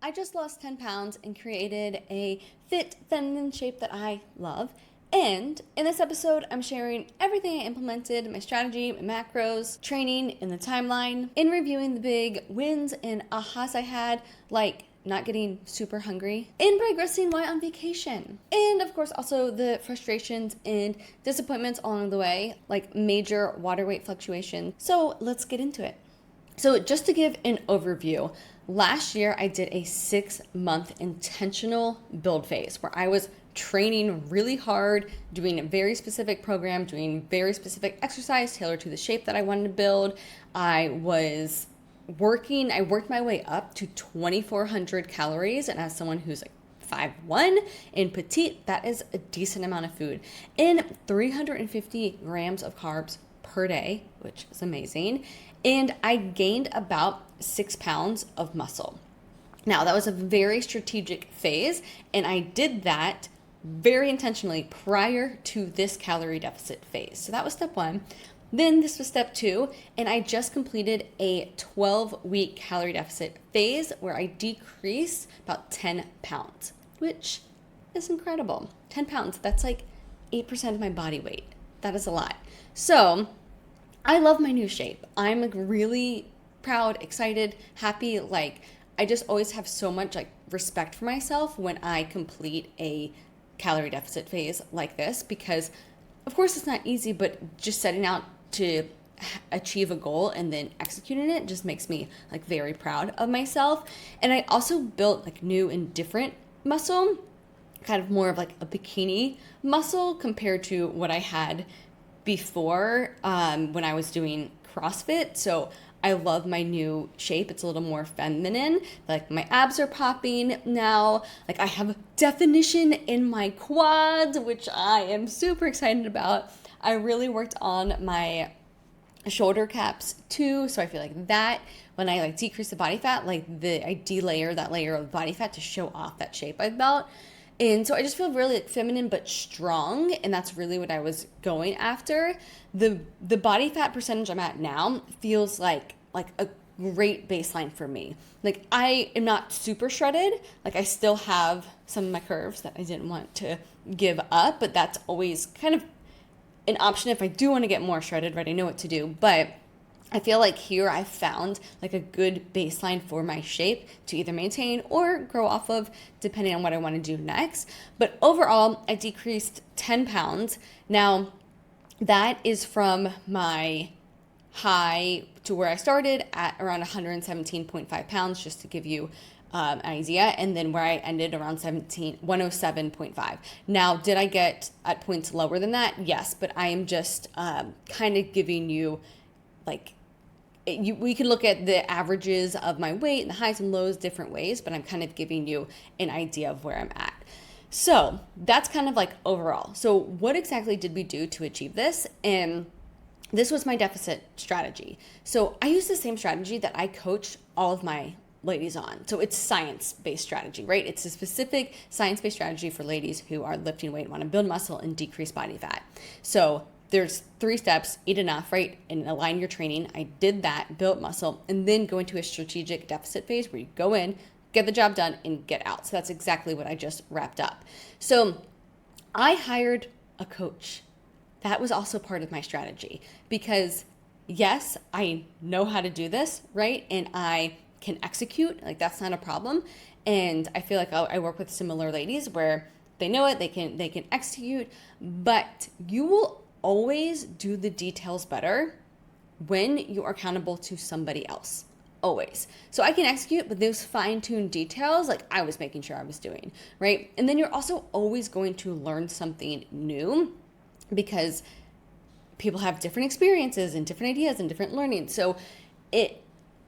I just lost 10 pounds and created a fit, feminine shape that I love. And in this episode, I'm sharing everything I implemented, my strategy, my macros, training, in the timeline, in reviewing the big wins and ahas I had, like not getting super hungry, in progressing while on vacation. And of course, also the frustrations and disappointments along the way, like major water weight fluctuation. So let's get into it. So just to give an overview, last year I did a 6-month intentional build phase where I was training really hard, doing a very specific program, doing very specific exercise tailored to the shape that I wanted to build. I worked my way up to 2,400 calories. And as someone who's like 5'1" and petite, that is a decent amount of food. And 350 grams of carbs per day, which is amazing. And I gained about 6 pounds of muscle. Now, that was a very strategic phase, and I did that very intentionally prior to this calorie deficit phase. So that was step one. Then this was step two, and I just completed a 12-week calorie deficit phase where I decreased about 10 pounds, which is incredible. 10 pounds, that's like 8% of my body weight. That is a lot. So I love my new shape. I'm like really proud, excited, happy. Like I just always have so much like respect for myself when I complete a calorie deficit phase like this, because of course it's not easy, but just setting out to achieve a goal and then executing it just makes me like very proud of myself. And I also built like new and different muscle, kind of more of like a bikini muscle compared to what I had before when I was doing CrossFit. So I love my new shape. It's a little more feminine. Like my abs are popping now. Like I have definition in my quads, which I am super excited about. I really worked on my shoulder caps too. So I feel like that when I like decrease the body fat, like I delayer that layer of body fat to show off that shape I built. And so I just feel really like feminine but strong, and that's really what I was going after. The body fat percentage I'm at now feels like a great baseline for me. Like I am not super shredded. Like I still have some of my curves that I didn't want to give up, but that's always kind of an option if I do want to get more shredded, right? I know what to do, but I feel like here I found like a good baseline for my shape to either maintain or grow off of depending on what I want to do next. But overall, I decreased 10 pounds. Now, that is from my high to where I started at around 117.5 pounds, just to give you an idea, and then where I ended around 107.5. Now, did I get at points lower than that? Yes, but I am just kind of giving you like we can look at the averages of my weight and the highs and lows different ways, but I'm kind of giving you an idea of where I'm at. So that's kind of like overall. So what exactly did we do to achieve this? And this was my deficit strategy. So I use the same strategy that I coach all of my ladies on. So it's science-based strategy, right? It's a specific science-based strategy for ladies who are lifting weight, want to build muscle and decrease body fat. So there's 3 steps: eat enough, right? And align your training. I did that, built muscle, and then go into a strategic deficit phase where you go in, get the job done, and get out. So that's exactly what I just wrapped up. So I hired a coach. That was also part of my strategy because yes, I know how to do this, right? And I can execute, like that's not a problem. And I feel like I work with similar ladies where they know it, they can execute, but you will always do the details better when you are accountable to somebody else. Always. So I can execute, but those fine-tuned details, like I was making sure I was doing, right? And then you're also always going to learn something new because people have different experiences and different ideas and different learning. So it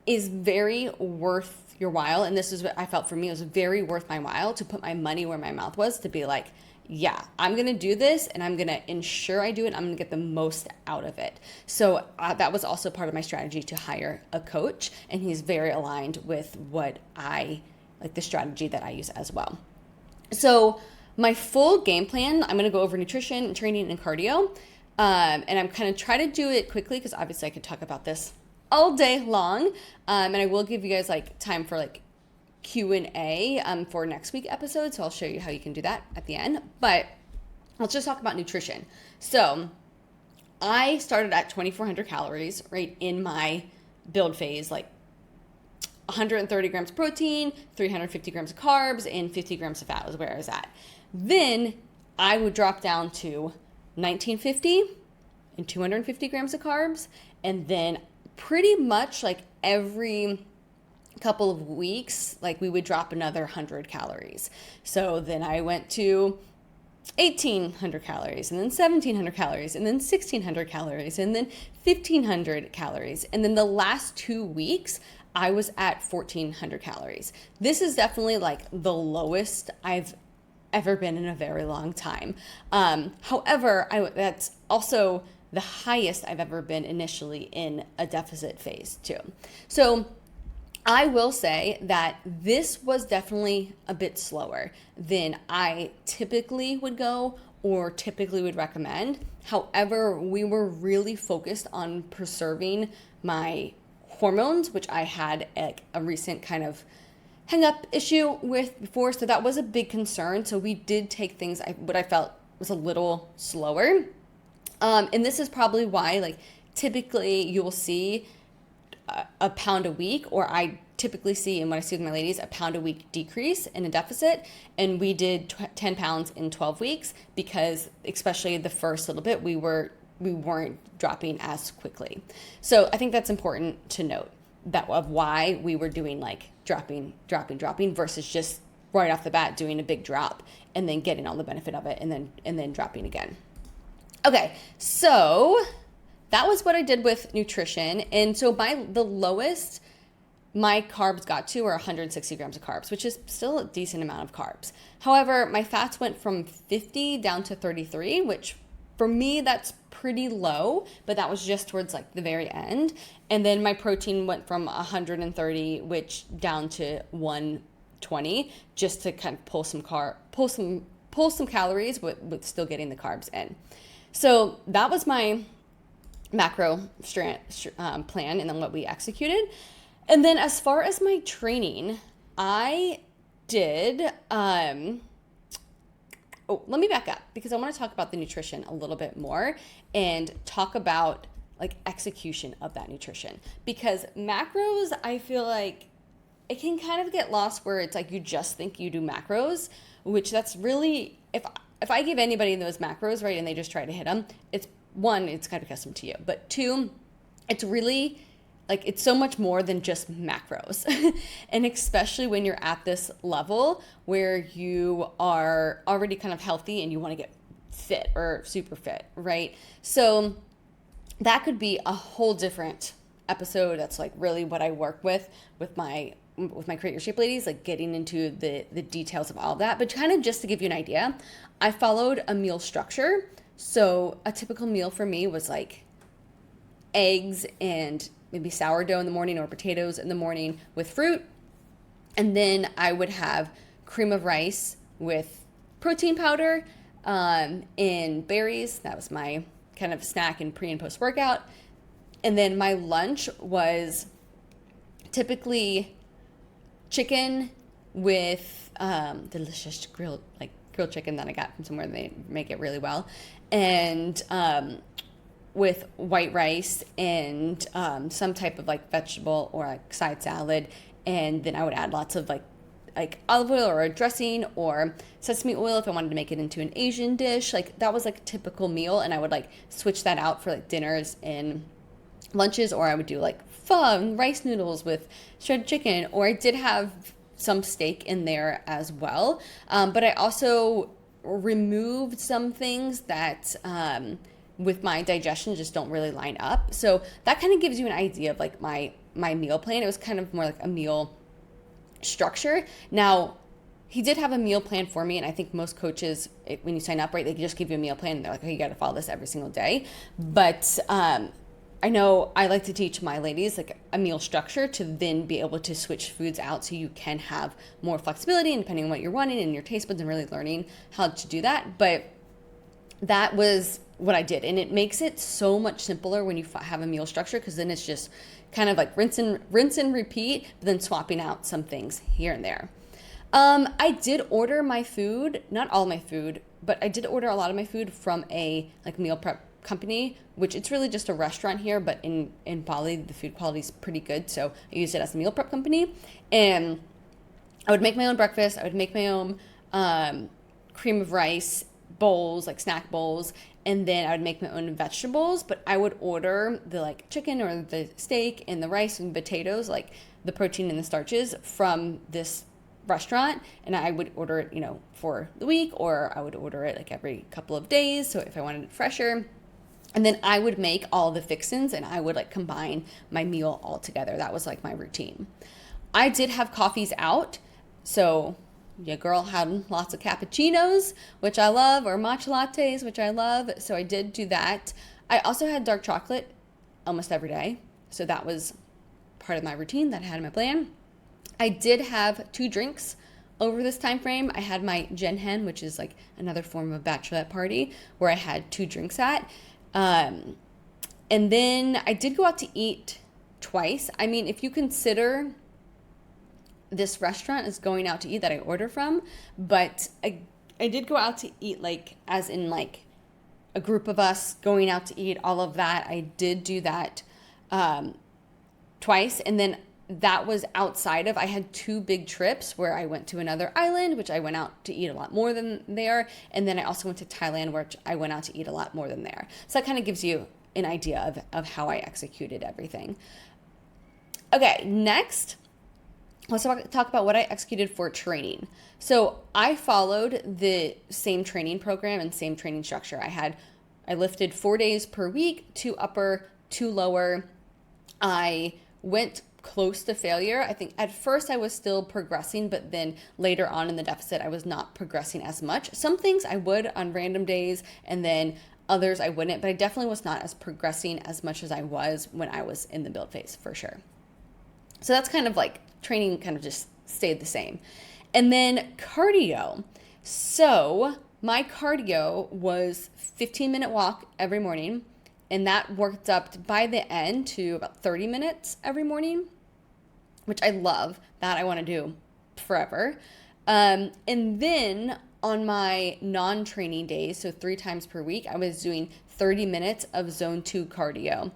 is very worth your while. And this is what I felt for me. It was very worth my while to put my money where my mouth was, to be like, yeah, I'm going to do this and I'm going to ensure I do it. I'm going to get the most out of it. So that was also part of my strategy to hire a coach. And he's very aligned with what I like, the strategy that I use as well. So my full game plan, I'm going to go over nutrition and training and cardio. And I'm kind of try to do it quickly because obviously I could talk about this all day long. And I will give you guys like time for like Q&A for next week episode, so I'll show you how you can do that at the end. But let's just talk about nutrition. So I started at 2,400 calories, right, in my build phase, like 130 grams of protein, 350 grams of carbs, and 50 grams of fat was where I was at. Then I would drop down to 1950 and 250 grams of carbs. And then pretty much like every couple of weeks, like we would drop another 100 calories. So then I went to 1,800 calories, and then 1,700 calories, and then 1,600 calories, and then 1,500 calories. And then the last 2 weeks, I was at 1,400 calories. This is definitely like the lowest I've ever been in a very long time. However, that's also the highest I've ever been initially in a deficit phase too. So I will say that this was definitely a bit slower than I typically would go or typically would recommend. However, we were really focused on preserving my hormones, which I had a recent kind of hang up issue with before. So that was a big concern. So we did take things what I felt was a little slower. And this is probably why, like, typically you will see a pound a week, or I typically see, and when I see with my ladies, a pound a week decrease in a deficit. And we did 10 pounds in 12 weeks because, especially the first little bit, we weren't dropping as quickly. So I think that's important to note, that of why we were doing like dropping versus just right off the bat doing a big drop and then getting all the benefit of it and then dropping again. Okay, so that was what I did with nutrition. And so the lowest my carbs got to were 160 grams of carbs, which is still a decent amount of carbs. However, my fats went from 50 down to 33, which for me, that's pretty low, but that was just towards like the very end. And then my protein went from 130, which down to 120, just to kind of pull some calories with still getting the carbs in. So that was my macro plan, and then what we executed. And then as far as my training, I did. Let me back up because I want to talk about the nutrition a little bit more and talk about like execution of that nutrition, because macros, I feel like it can kind of get lost where it's like you just think you do macros, which that's really, if I give anybody those macros, right, and they just try to hit them, it's one, it's kind of custom to you, but two, it's really like, it's so much more than just macros. And especially when you're at this level where you are already kind of healthy and you want to get fit or super fit, right? So that could be a whole different episode. That's like really what I work with my Create Your Shape ladies, like getting into the details of all of that. But kind of just to give you an idea, I followed a meal structure. So a typical meal for me was like eggs and maybe sourdough in the morning or potatoes in the morning with fruit. And then I would have cream of rice with protein powder and berries. That was my kind of snack and pre and post workout. And then my lunch was typically chicken with delicious grilled chicken that I got from somewhere. They make it really well. And with white rice and some type of like vegetable or like side salad. And then I would add lots of like olive oil or a dressing or sesame oil if I wanted to make it into an Asian dish. Like that was like a typical meal, and I would like switch that out for like dinners and lunches, or I would do like pho and rice noodles with shredded chicken, or I did have some steak in there as well. But I also removed some things that with my digestion just don't really line up. So that kind of gives you an idea of like my meal plan. It was kind of more like a meal structure. Now, he did have a meal plan for me, and I think most coaches, when you sign up, right, they just give you a meal plan and they're like, oh, you got to follow this every single day. But I know I like to teach my ladies like a meal structure to then be able to switch foods out so you can have more flexibility and depending on what you're wanting and your taste buds and really learning how to do that. But that was what I did. And it makes it so much simpler when you have a meal structure, because then it's just kind of like rinse and repeat, but then swapping out some things here and there. I did order my food, not all my food, but I did order a lot of my food from a like meal prep company, which it's really just a restaurant here, but in Bali, the food quality is pretty good. So I used it as a meal prep company, and I would make my own breakfast. I would make my own cream of rice bowls, like snack bowls, and then I would make my own vegetables, but I would order the like chicken or the steak and the rice and potatoes, like the protein and the starches from this restaurant, and I would order it, for the week, or I would order it like every couple of days, so if I wanted it fresher. And then I would make all the fixins, and I would like combine my meal all together. That was like my routine. I did have coffees out, so your girl had lots of cappuccinos, which I love, or matcha lattes, which I love. So I did do that. I also had dark chocolate almost every day. So that was part of my routine that I had in my plan. I did have 2 drinks over this time frame. I had my Gen Hen, which is like another form of bachelorette party, where I had 2 drinks at. And then I did go out to eat twice. I mean, if you consider this restaurant is going out to eat that I order from, but I did go out to eat, like as in like a group of us going out to eat, all of that. I did do that twice, and then that was outside of, I had 2 big trips where I went to another island, which I went out to eat a lot more than there, and then I also went to Thailand, which I went out to eat a lot more than there. So that kind of gives you an idea of how I executed everything. Okay, next, let's talk about what I executed for training. So I followed the same training program and same training structure. I lifted 4 days per week, 2 upper, 2 lower. I went close to failure. I think at first I was still progressing, but then later on in the deficit, I was not progressing as much. Some things I would on random days, and then others I wouldn't, but I definitely was not as progressing as much as I was when I was in the build phase, for sure. So that's kind of like training kind of just stayed the same. And then cardio. So my cardio was 15-minute walk every morning, and that worked up by the end to about 30 minutes every morning, which I love. That I want to do forever. And then on my non-training days, so 3 times per week, I was doing 30 minutes of zone 2 cardio.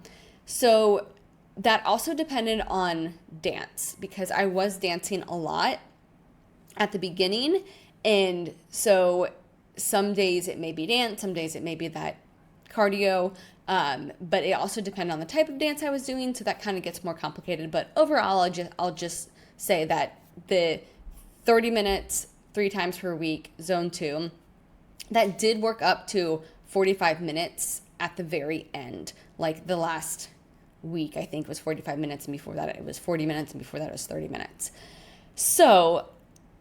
So that also depended on dance, because I was dancing a lot at the beginning. And so some days it may be dance, some days it may be that cardio, but it also depended on the type of dance I was doing. So that kind of gets more complicated. But overall, I'll just say that the 30 minutes, 3 times per week, zone 2, that did work up to 45 minutes at the very end. Like the last week, I think, was 45 minutes, and before that it was 40 minutes, and before that it was 30 minutes. So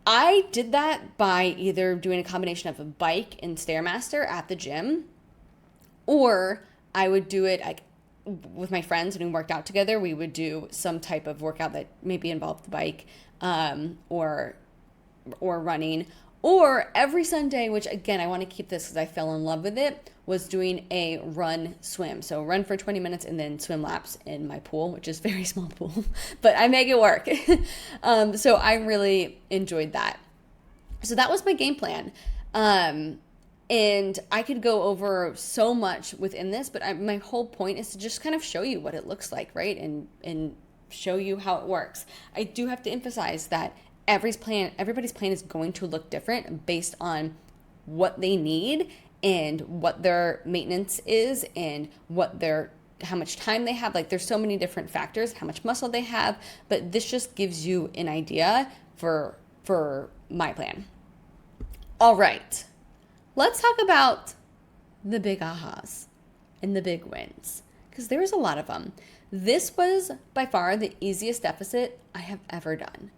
I did that by either doing a combination of a bike and Stairmaster at the gym, or I would do it like with my friends, and we worked out together. We would do some type of workout that maybe involved the bike, or running. Or every Sunday, which again, I want to keep this because I fell in love with it, was doing a run swim. So run for 20 minutes and then swim laps in my pool, which is a very small pool, but I make it work. So I really enjoyed that. So that was my game plan. And I could go over so much within this, but my whole point is to just kind of show you what it looks like, right? And show you how it works. I do have to emphasize that everybody's plan is going to look different based on what they need and what their maintenance is and how much time they have. Like there's so many different factors, how much muscle they have, but this just gives you an idea for my plan. All right, let's talk about the big ahas and the big wins, because there's a lot of them. This was by far the easiest deficit I have ever done.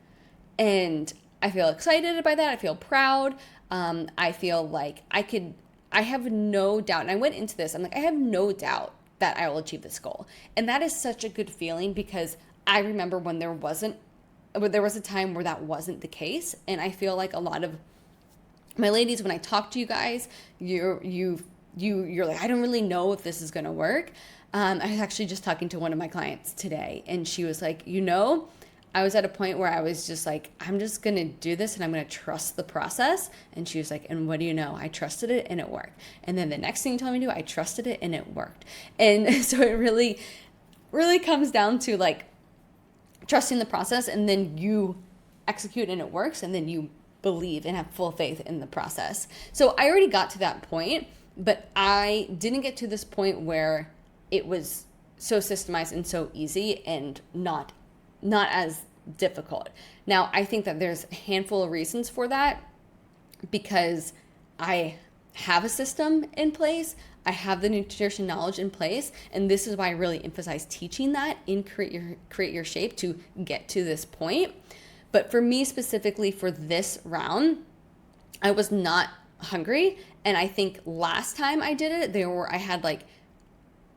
And I feel excited by that. I feel proud. I feel like I have no doubt. And I went into this, I'm like, I have no doubt that I will achieve this goal. And that is such a good feeling, because I remember when there was a time where that wasn't the case. And I feel like a lot of my ladies, when I talk to you guys, you you're like, I don't really know if this is going to work. I was actually just talking to one of my clients today, and she was like, I was at a point where I was just like, I'm just going to do this and I'm going to trust the process. And she was like, and what do you know? I trusted it and it worked. And then the next thing you told me to do, I trusted it and it worked. And so it really, really comes down to like trusting the process, and then you execute and it works, and then you believe and have full faith in the process. So I already got to that point, but I didn't get to this point where it was so systemized and so easy and not as difficult. Now, I think that there's a handful of reasons for that, because I have a system in place, I have the nutrition knowledge in place, and this is why I really emphasize teaching that in Create Your Shape to get to this point. But for me specifically for this round, I was not hungry, and I think last time I did it, I had like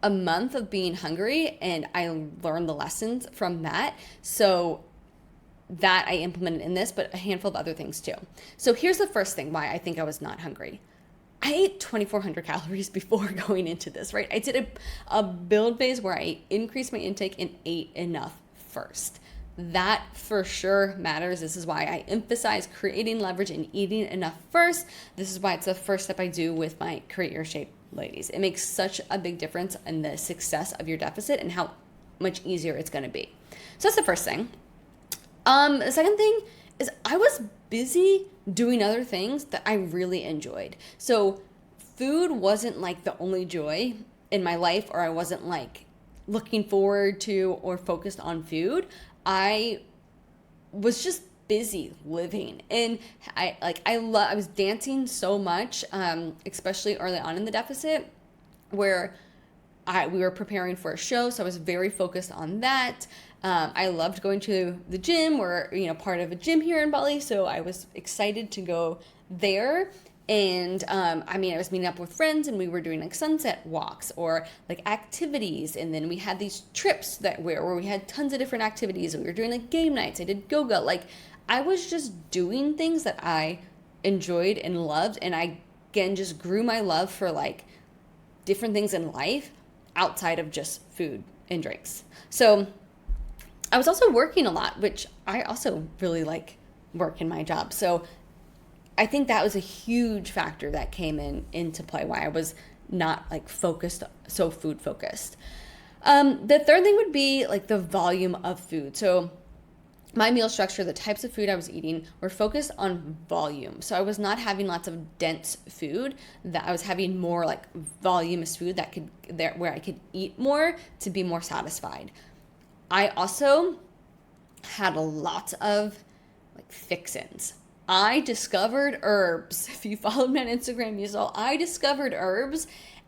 a month of being hungry, and I learned the lessons from that. So that I implemented in this, but a handful of other things too. So here's the first thing why I think I was not hungry. I ate 2,400 calories before going into this, right? I did a build phase where I increased my intake and ate enough first. That for sure matters. This is why I emphasize creating leverage and eating enough first. This is why it's the first step I do with my Create Your Shape ladies. It makes such a big difference in the success of your deficit and how much easier it's going to be. So that's the first thing. The second thing is I was busy doing other things that I really enjoyed. So food wasn't like the only joy in my life, or I wasn't like looking forward to or focused on food. I was just busy living, and I was dancing so much, especially early on in the deficit, where we were preparing for a show, so I was very focused on that. I loved going to the gym. We're part of a gym here in Bali, so I was excited to go there. And I was meeting up with friends, and we were doing like sunset walks or like activities. And then we had these trips where we had tons of different activities. We were doing like game nights. I did yoga. Like I was just doing things that I enjoyed and loved. And I, again, just grew my love for like different things in life outside of just food and drinks. So I was also working a lot, which I also really like work in my job. So I think that was a huge factor that came into play why I was not like focused, so food focused. The third thing would be like the volume of food. So my meal structure, the types of food I was eating were focused on volume. So I was not having lots of dense food, that I was having more like voluminous food where I could eat more to be more satisfied. I also had a lot of like fix-ins. I discovered herbs. If you followed me on Instagram, you saw I discovered herbs,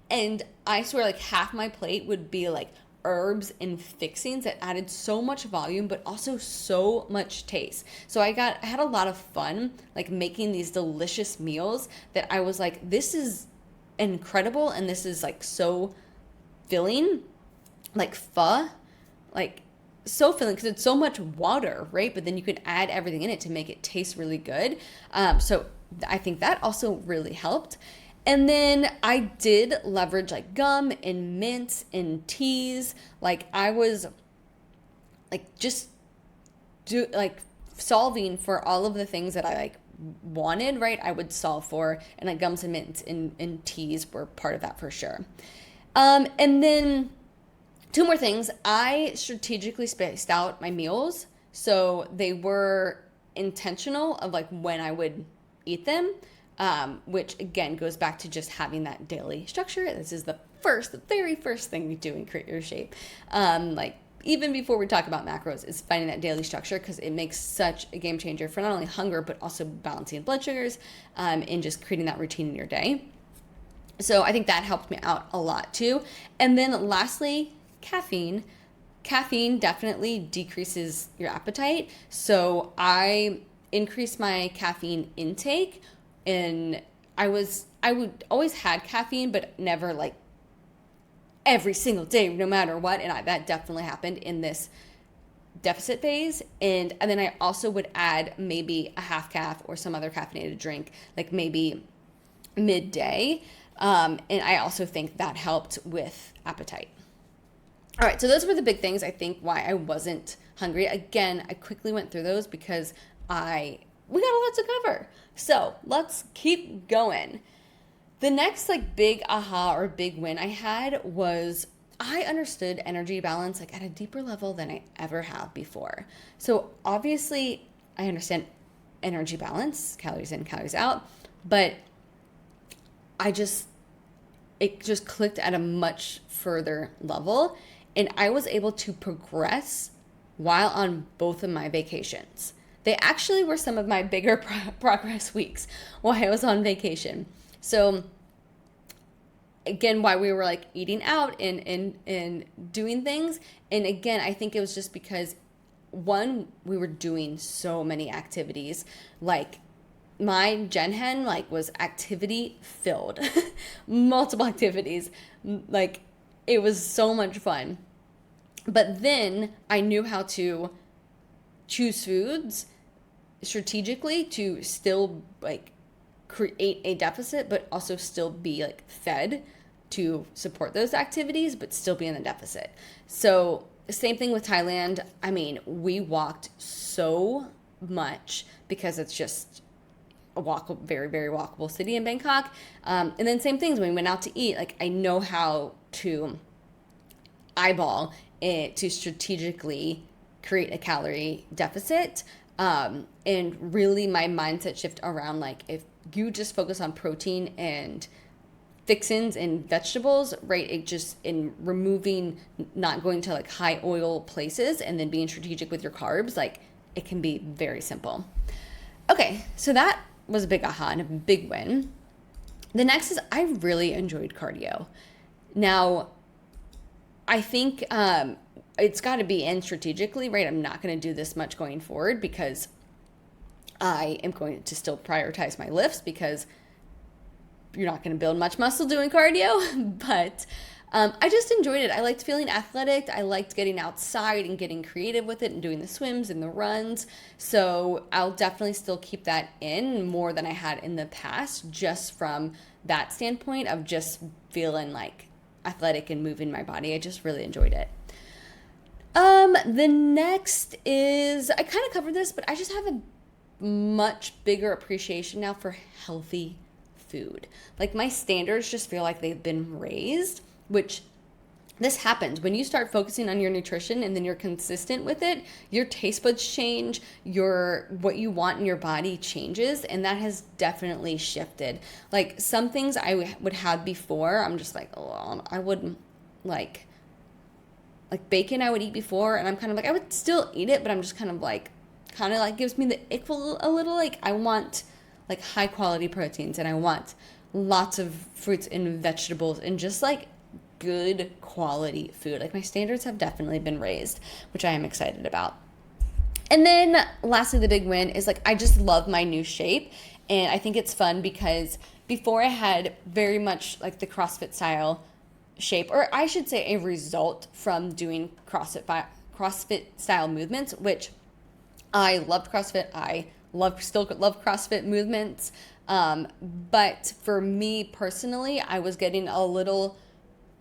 and I swear like half my plate would be like herbs and fixings that added so much volume but also so much taste. So I had a lot of fun like making these delicious meals that I was like, this is incredible, and this is like so filling, like pho, like so filling because it's so much water, right? But then you can add everything in it to make it taste really good. So I think that also really helped. And then I did leverage like gum and mints and teas. Like I was like solving for all of the things that I like wanted, right? I would solve for, and like gums and mints and teas were part of that for sure. And then two more things. I strategically spaced out my meals, so they were intentional of like when I would eat them, which again goes back to just having that daily structure. This is the very first thing we do in Create Your Shape. Like even before we talk about macros, is finding that daily structure, because it makes such a game changer for not only hunger but also balancing blood sugars, and just creating that routine in your day. So I think that helped me out a lot too. And then lastly, caffeine. Caffeine definitely decreases your appetite. So I increased my caffeine intake, and I would always had caffeine, but never like every single day, no matter what. And that definitely happened in this deficit phase. And then I also would add maybe a half calf or some other caffeinated drink, like maybe midday, And I also think that helped with appetite. All right, so those were the big things I think why I wasn't hungry. Again, I quickly went through those because we got a lot to cover. So let's keep going. The next like big aha or big win I had was I understood energy balance like at a deeper level than I ever have before. So obviously I understand energy balance, calories in, calories out, but it just clicked at a much further level, and I was able to progress while on both of my vacations. They actually were some of my bigger progress weeks while I was on vacation. So again, why we were like eating out and doing things. And again, I think it was just because one, we were doing so many activities. Like my Gen Hen like was activity filled, multiple activities. Like it was so much fun. But then I knew how to choose foods strategically to still like create a deficit, but also still be like fed to support those activities, but still be in the deficit. So same thing with Thailand. I mean, we walked so much because it's just a very, very walkable city in Bangkok. And then same things when we went out to eat, like I know how to eyeball it to strategically create a calorie deficit. And really my mindset shift around like if you just focus on protein and fixins and vegetables, right? It just in removing, not going to like high oil places and then being strategic with your carbs, like it can be very simple. Okay, so that was a big aha and a big win. The next is I really enjoyed cardio. Now, I think it's got to be in strategically, right? I'm not going to do this much going forward because I am going to still prioritize my lifts because you're not going to build much muscle doing cardio. But I just enjoyed it. I liked feeling athletic. I liked getting outside and getting creative with it and doing the swims and the runs. So I'll definitely still keep that in more than I had in the past, just from that standpoint of just feeling like athletic and moving my body. I just really enjoyed it. The next is, I kind of covered this, but I just have a much bigger appreciation now for healthy food. Like my standards just feel like they've been raised, which this happens when you start focusing on your nutrition and then you're consistent with it, your taste buds change, what you want in your body changes, and that has definitely shifted. Like some things I would have before, I'm just like, oh, I wouldn't like bacon I would eat before, and I'm kind of like, I would still eat it, but I'm just kind of like gives me the ick a little. Like I want like high quality proteins and I want lots of fruits and vegetables and just like good quality food. Like my standards have definitely been raised, which I am excited about. And then lastly, the big win is like I just love my new shape, and I think it's fun because before I had very much like the CrossFit style shape, or I should say a result from doing CrossFit style movements, which I loved CrossFit. I still love CrossFit movements. But for me personally, I was getting a little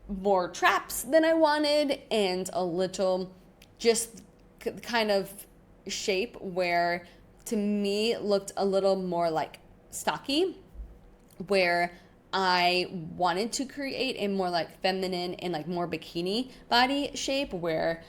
more traps than I wanted and a little just kind of shape where to me looked a little more like stocky, where I wanted to create a more like feminine and like more bikini body shape where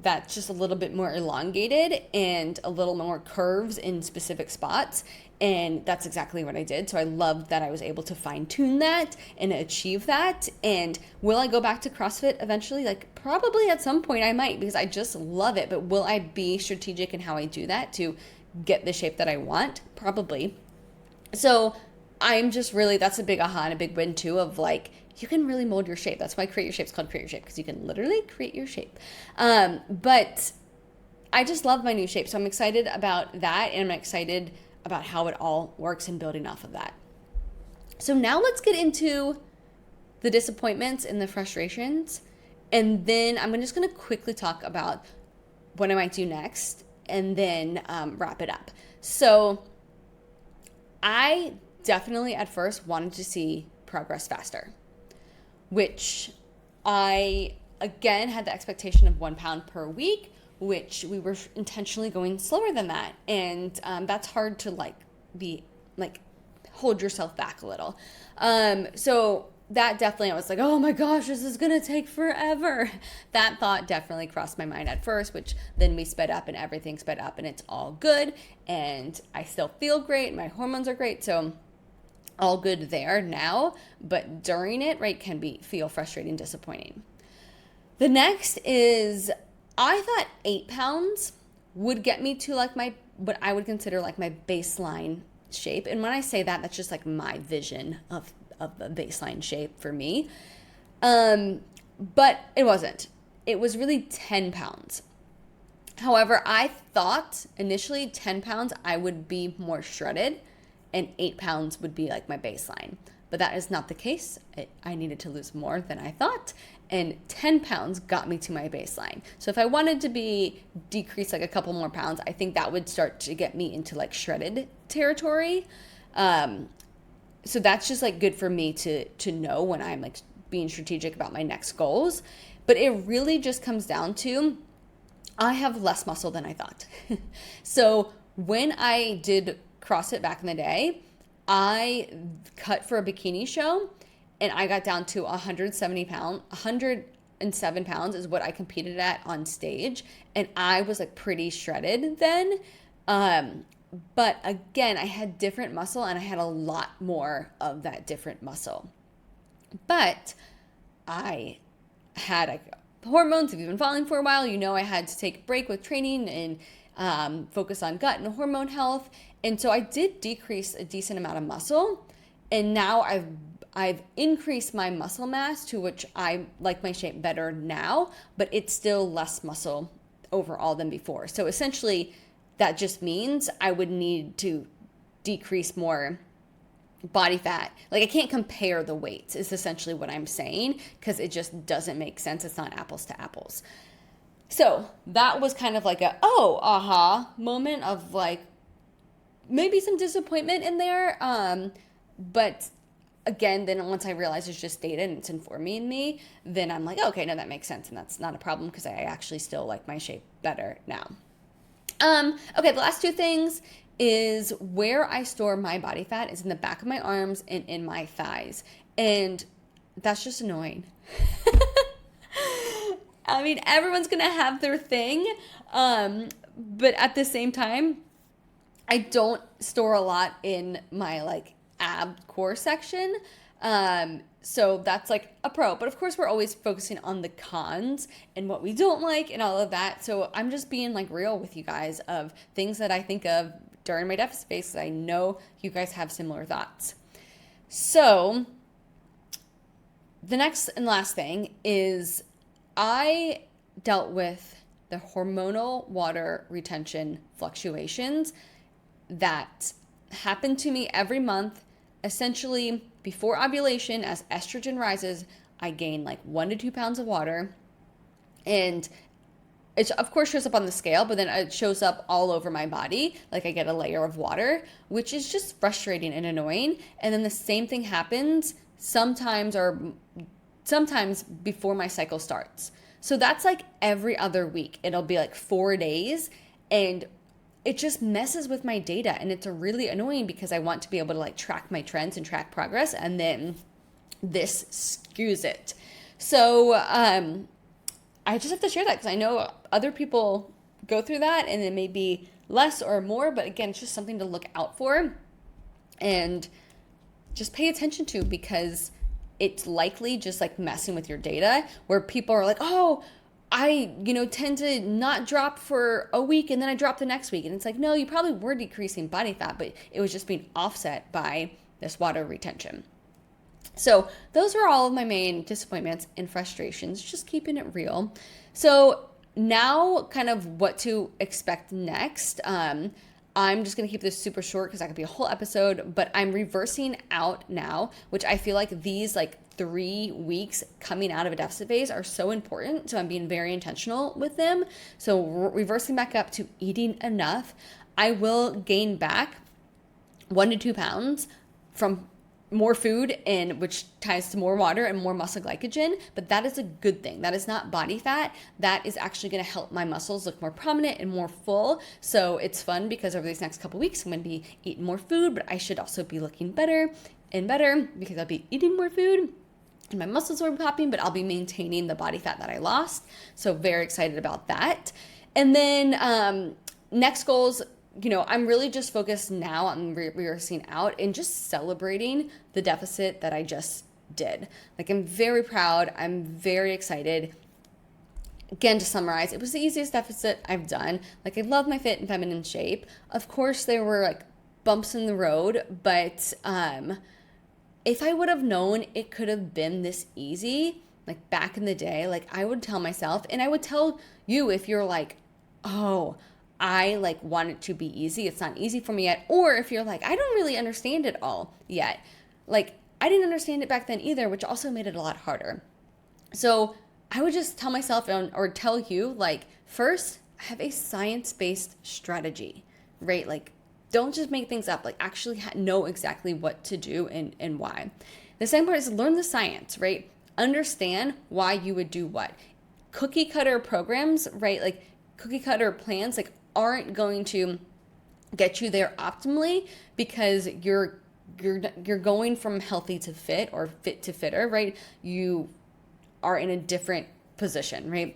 that's just a little bit more elongated and a little more curves in specific spots. And that's exactly what I did. So I loved that I was able to fine tune that and achieve that. And will I go back to CrossFit eventually? Like probably at some point I might, because I just love it. But will I be strategic in how I do that to get the shape that I want? Probably. So I'm just really, that's a big aha and a big win too, of like, you can really mold your shape. That's why Create Your Shape is called Create Your Shape, because you can literally create your shape. But I just love my new shape. So I'm excited about that, and I'm excited about how it all works and building off of that. So now let's get into the disappointments and the frustrations. And then I'm just going to quickly talk about what I might do next and then wrap it up. So I definitely at first wanted to see progress faster, which I, again, had the expectation of 1 pound per week, which we were intentionally going slower than that. And that's hard to hold yourself back a little. So that definitely, I was like, oh my gosh, this is going to take forever. That thought definitely crossed my mind at first, which then we sped up and everything sped up and it's all good. And I still feel great. My hormones are great. So all good there now, but during it, right, can feel frustrating, disappointing. The next is, I thought 8 pounds would get me to like what I would consider like my baseline shape. And when I say that, that's just like my vision of the baseline shape for me. But it wasn't. It was really 10 pounds. However, I thought initially 10 pounds I would be more shredded and 8 pounds would be like my baseline. But that is not the case. I needed to lose more than I thought. And 10 pounds got me to my baseline. So if I wanted to decrease like a couple more pounds, I think that would start to get me into like shredded territory. So that's just like good for me to know when I'm like being strategic about my next goals. But it really just comes down to, I have less muscle than I thought. So when I did CrossFit back in the day, I cut for a bikini show and I got down to 107 pounds is what I competed at on stage. And I was like pretty shredded then. But again, I had different muscle and I had a lot more of that different muscle. But I had hormones. If you've been following for a while, you know I had to take a break with training and focus on gut and hormone health. And so I did decrease a decent amount of muscle. And now I've increased my muscle mass to which I like my shape better now, but it's still less muscle overall than before. So essentially, that just means I would need to decrease more body fat. Like I can't compare the weights is essentially what I'm saying, because it just doesn't make sense. It's not apples to apples. So that was kind of like aha moment of like maybe some disappointment in there. But again, then once I realize it's just data and it's informing me, then I'm like, okay, no, that makes sense. And that's not a problem because I actually still like my shape better now. Okay, the last two things is where I store my body fat is in the back of my arms and in my thighs. And that's just annoying. I mean, everyone's going to have their thing. But at the same time, I don't store a lot in my like ab core section. So that's like a pro, but of course we're always focusing on the cons and what we don't like and all of that. So I'm just being like real with you guys of things that I think of during my deficit phase, because I know you guys have similar thoughts. So the next and last thing is I dealt with the hormonal water retention fluctuations that happen to me every month. Essentially, before ovulation, as estrogen rises, I gain like 1 to 2 pounds of water. And it, of course, shows up on the scale, but then it shows up all over my body. Like I get a layer of water, which is just frustrating and annoying. And then the same thing happens sometimes before my cycle starts. So that's like every other week. It'll be like 4 days. And it just messes with my data, and it's really annoying because I want to be able to like track my trends and track progress, and then this skews it. So I just have to share that because I know other people go through that and it may be less or more, but again, it's just something to look out for and just pay attention to, because it's likely just like messing with your data where people are like, oh, I, tend to not drop for a week and then I drop the next week. And it's like, no, you probably were decreasing body fat, but it was just being offset by this water retention. So those are all of my main disappointments and frustrations, just keeping it real. So now kind of what to expect next. I'm just going to keep this super short because that could be a whole episode, but I'm reversing out now, which I feel like these like 3 weeks coming out of a deficit phase are so important. So I'm being very intentional with them. So reversing back up to eating enough. I will gain back 1 to 2 pounds from more food, and which ties to more water and more muscle glycogen, but that is a good thing. That is not body fat. That is actually going to help my muscles look more prominent and more full. So it's fun because over these next couple weeks, I'm going to be eating more food, but I should also be looking better and better because I'll be eating more food and my muscles will be popping, but I'll be maintaining the body fat that I lost. So very excited about that. And then next goals, I'm really just focused now on reversing out and just celebrating the deficit that I just did. Like, I'm very proud. I'm very excited. Again, to summarize, it was the easiest deficit I've done. Like, I love my fit and feminine shape. Of course, there were like bumps in the road, but if I would have known it could have been this easy, like back in the day, like I would tell myself, and I would tell you if you're like, oh, I like want it to be easy. It's not easy for me yet. Or if you're like, I don't really understand it all yet. Like, I didn't understand it back then either, which also made it a lot harder. So I would just tell myself or tell you, like, first, have a science-based strategy, right? Like, don't just make things up. Like, actually know exactly what to do and why. The second part is learn the science, right? Understand why you would do what. Cookie cutter programs, right? Like, cookie cutter plans, like, aren't going to get you there optimally because you're going from healthy to fit or fit to fitter, right? You are in a different position, right?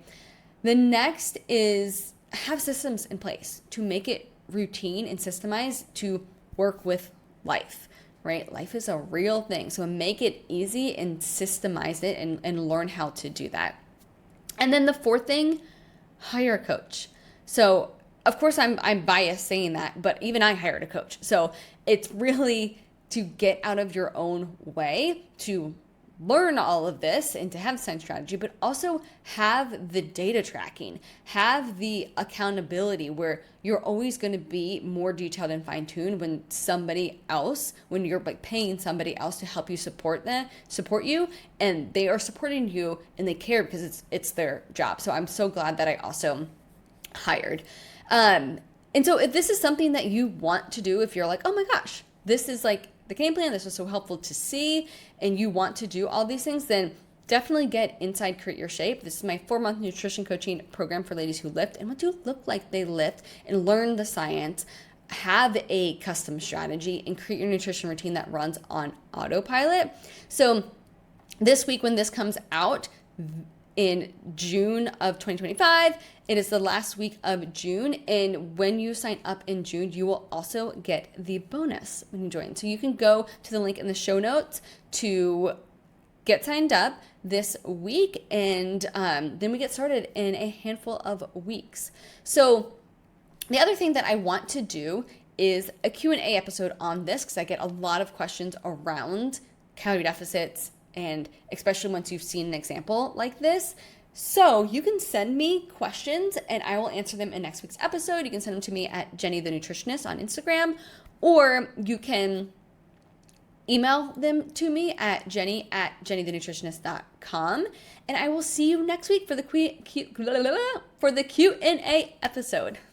The next is have systems in place to make it routine and systemized to work with life, right? Life is a real thing. So make it easy and systemize it and learn how to do that. And then the fourth thing, hire a coach. So of course I'm biased saying that, but even I hired a coach. So it's really to get out of your own way, to learn all of this and to have science strategy, but also have the data tracking, have the accountability where you're always going to be more detailed and fine-tuned when you're like paying somebody else to help you support you, and they are supporting you and they care because it's their job. So I'm so glad that I also hired. And so if this is something that you want to do, if you're like, oh my gosh, this is like the game plan, this was so helpful to see, and you want to do all these things, then definitely get inside Create Your Shape. This is my 4-month nutrition coaching program for ladies who lift and want to look like they lift and learn the science, have a custom strategy, and create your nutrition routine that runs on autopilot. So this week when this comes out, in June of 2025. It is the last week of June. And when you sign up in June, you will also get the bonus when you join. So you can go to the link in the show notes to get signed up this week. And then we get started in a handful of weeks. So the other thing that I want to do is a Q&A episode on this because I get a lot of questions around calorie deficits, and especially once you've seen an example like this. So you can send me questions and I will answer them in next week's episode. You can send them to me at Jenny the Nutritionist on Instagram, or you can email them to me at jenny@jennythenutritionist.com. And I will see you next week for the Q&A episode.